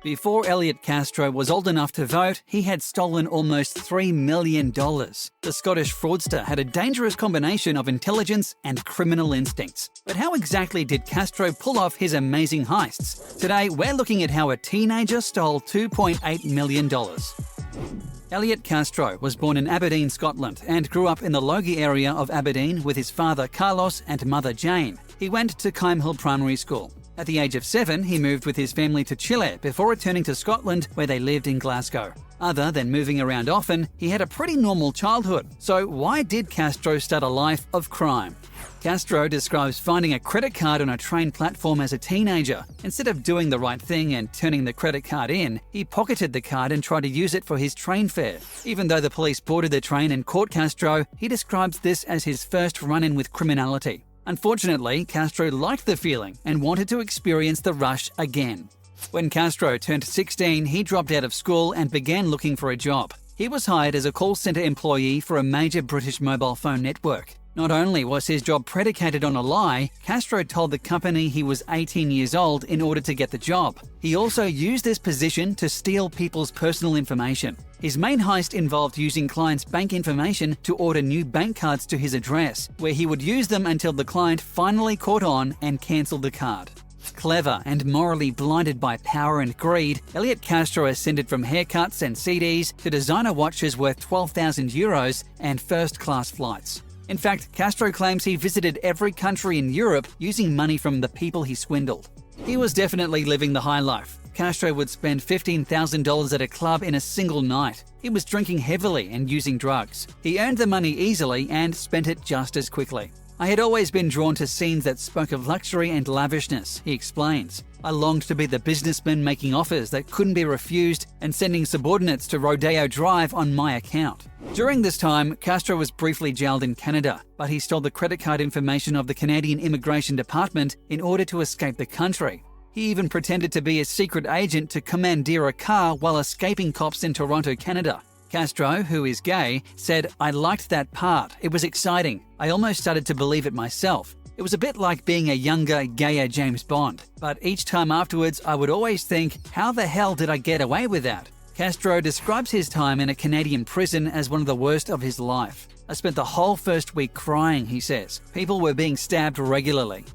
Before Elliot Castro was old enough to vote, he had stolen almost $3 million. The Scottish fraudster had a dangerous combination of intelligence and criminal instincts. But how exactly did Castro pull off his amazing heists? Today, we're looking at how a teenager stole $2.8 million. Elliot Castro was born in Aberdeen, Scotland, and grew up in the Logie area of Aberdeen with his father Carlos and mother Jane. He went to Hill Primary School. At the age of 7, he moved with his family to Chile before returning to Scotland, where they lived in Glasgow. Other than moving around often, he had a pretty normal childhood. So why did Castro start a life of crime? Castro describes finding a credit card on a train platform as a teenager. Instead of doing the right thing and turning the credit card in, he pocketed the card and tried to use it for his train fare. Even though the police boarded the train and caught Castro, he describes this as his first run-in with criminality. Unfortunately, Castro liked the feeling and wanted to experience the rush again. When Castro turned 16, he dropped out of school and began looking for a job. He was hired as a call center employee for a major British mobile phone network. Not only was his job predicated on a lie, Castro told the company he was 18 years old in order to get the job. He also used this position to steal people's personal information. His main heist involved using clients' bank information to order new bank cards to his address, where he would use them until the client finally caught on and cancelled the card. Clever and morally blinded by power and greed, Elliot Castro ascended from haircuts and CDs to designer watches worth €12,000 and first-class flights. In fact, Castro claims he visited every country in Europe using money from the people he swindled. He was definitely living the high life. Castro would spend $15,000 at a club in a single night. He was drinking heavily and using drugs. He earned the money easily and spent it just as quickly. I had always been drawn to scenes that spoke of luxury and lavishness, he explains. I longed to be the businessman making offers that couldn't be refused and sending subordinates to Rodeo Drive on my account. During this time, Castro was briefly jailed in Canada, but he stole the credit card information of the Canadian Immigration Department in order to escape the country. He even pretended to be a secret agent to commandeer a car while escaping cops in Toronto, Canada. Castro, who is gay, said, "I liked that part. It was exciting. I almost started to believe it myself. It was a bit like being a younger, gayer James Bond. But each time afterwards, I would always think, how the hell did I get away with that?" Castro describes his time in a Canadian prison as one of the worst of his life. "I spent the whole first week crying," he says. "People were being stabbed regularly."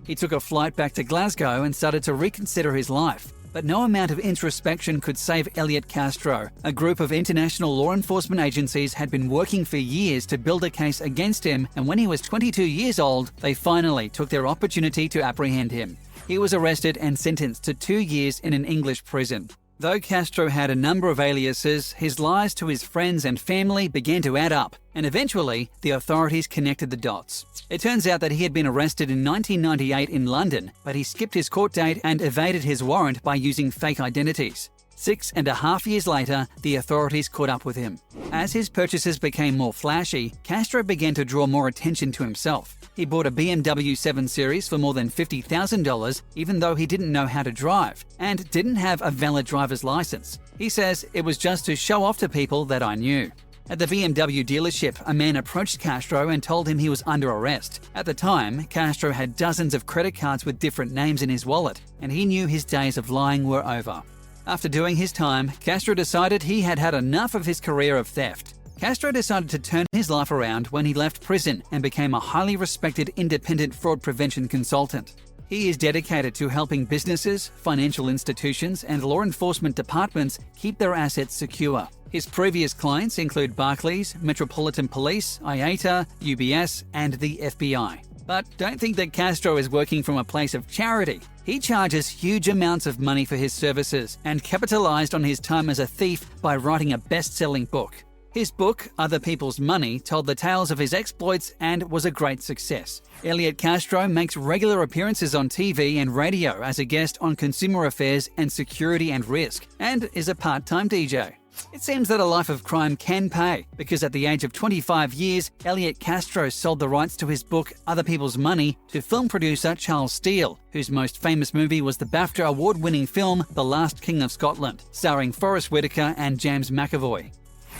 He took a flight back to Glasgow and started to reconsider his life. But no amount of introspection could save Elliot Castro. A group of international law enforcement agencies had been working for years to build a case against him, and when he was 22 years old, they finally took their opportunity to apprehend him. He was arrested and sentenced to 2 years in an English prison. Though Castro had a number of aliases, his lies to his friends and family began to add up, and eventually, the authorities connected the dots. It turns out that he had been arrested in 1998 in London, but he skipped his court date and evaded his warrant by using fake identities. 6.5 years later, the authorities caught up with him. As his purchases became more flashy, Castro began to draw more attention to himself. He bought a BMW 7 Series for more than $50,000, even though he didn't know how to drive, and didn't have a valid driver's license. He says, "It was just to show off to people that I knew." At the BMW dealership, a man approached Castro and told him he was under arrest. At the time, Castro had dozens of credit cards with different names in his wallet, and he knew his days of lying were over. After doing his time, Castro decided he had had enough of his career of theft. Castro decided to turn his life around when he left prison and became a highly respected independent fraud prevention consultant. He is dedicated to helping businesses, financial institutions, and law enforcement departments keep their assets secure. His previous clients include Barclays, Metropolitan Police, IATA, UBS, and the FBI. But don't think that Castro is working from a place of charity. He charges huge amounts of money for his services and capitalized on his time as a thief by writing a best-selling book. His book, Other People's Money, told the tales of his exploits and was a great success. Elliot Castro makes regular appearances on TV and radio as a guest on Consumer Affairs and Security and Risk, and is a part-time DJ. It seems that a life of crime can pay, because at the age of 25 years, Elliot Castro sold the rights to his book Other People's Money to film producer Charles Steele, whose most famous movie was the BAFTA award-winning film The Last King of Scotland, starring Forest Whitaker and James McAvoy.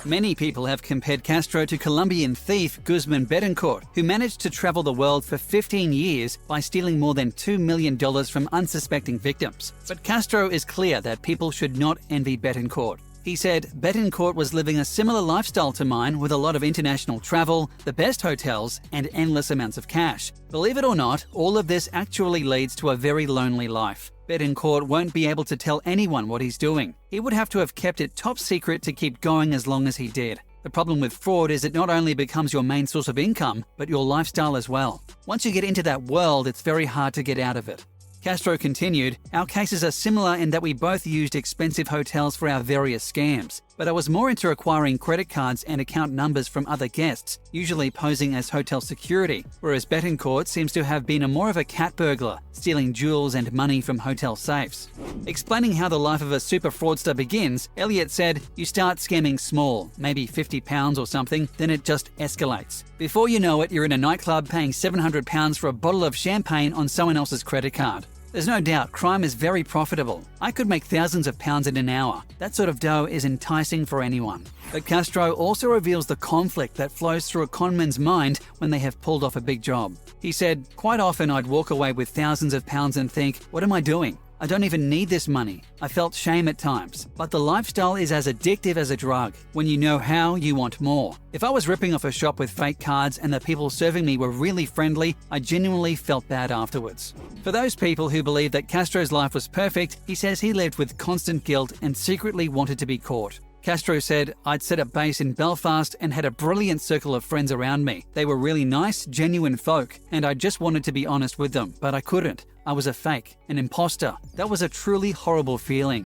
Many people have compared Castro to Colombian thief Guzman Betancourt, who managed to travel the world for 15 years by stealing more than $2 million from unsuspecting victims. But Castro is clear that people should not envy Betancourt. He said, Betancourt was living a similar lifestyle to mine with a lot of international travel, the best hotels, and endless amounts of cash. Believe it or not, all of this actually leads to a very lonely life. Betancourt won't be able to tell anyone what he's doing. He would have to have kept it top secret to keep going as long as he did. The problem with fraud is it not only becomes your main source of income, but your lifestyle as well. Once you get into that world, it's very hard to get out of it. Castro continued, our cases are similar in that we both used expensive hotels for our various scams, but I was more into acquiring credit cards and account numbers from other guests, usually posing as hotel security, whereas Betancourt seems to have been more of a cat burglar, stealing jewels and money from hotel safes. Explaining how the life of a super fraudster begins, Elliot said, you start scamming small, maybe £50 or something, then it just escalates. Before you know it, you're in a nightclub paying £700 for a bottle of champagne on someone else's credit card. There's no doubt crime is very profitable. I could make thousands of pounds in an hour. That sort of dough is enticing for anyone. But Castro also reveals the conflict that flows through a conman's mind when they have pulled off a big job. He said, quite often I'd walk away with thousands of pounds and think, what am I doing? I don't even need this money. I felt shame at times. But the lifestyle is as addictive as a drug. When you know how, you want more. If I was ripping off a shop with fake cards and the people serving me were really friendly, I genuinely felt bad afterwards. For those people who believe that Castro's life was perfect, he says he lived with constant guilt and secretly wanted to be caught. Castro said, I'd set up base in Belfast and had a brilliant circle of friends around me. They were really nice, genuine folk, and I just wanted to be honest with them, but I couldn't. I was a fake, an imposter. That was a truly horrible feeling.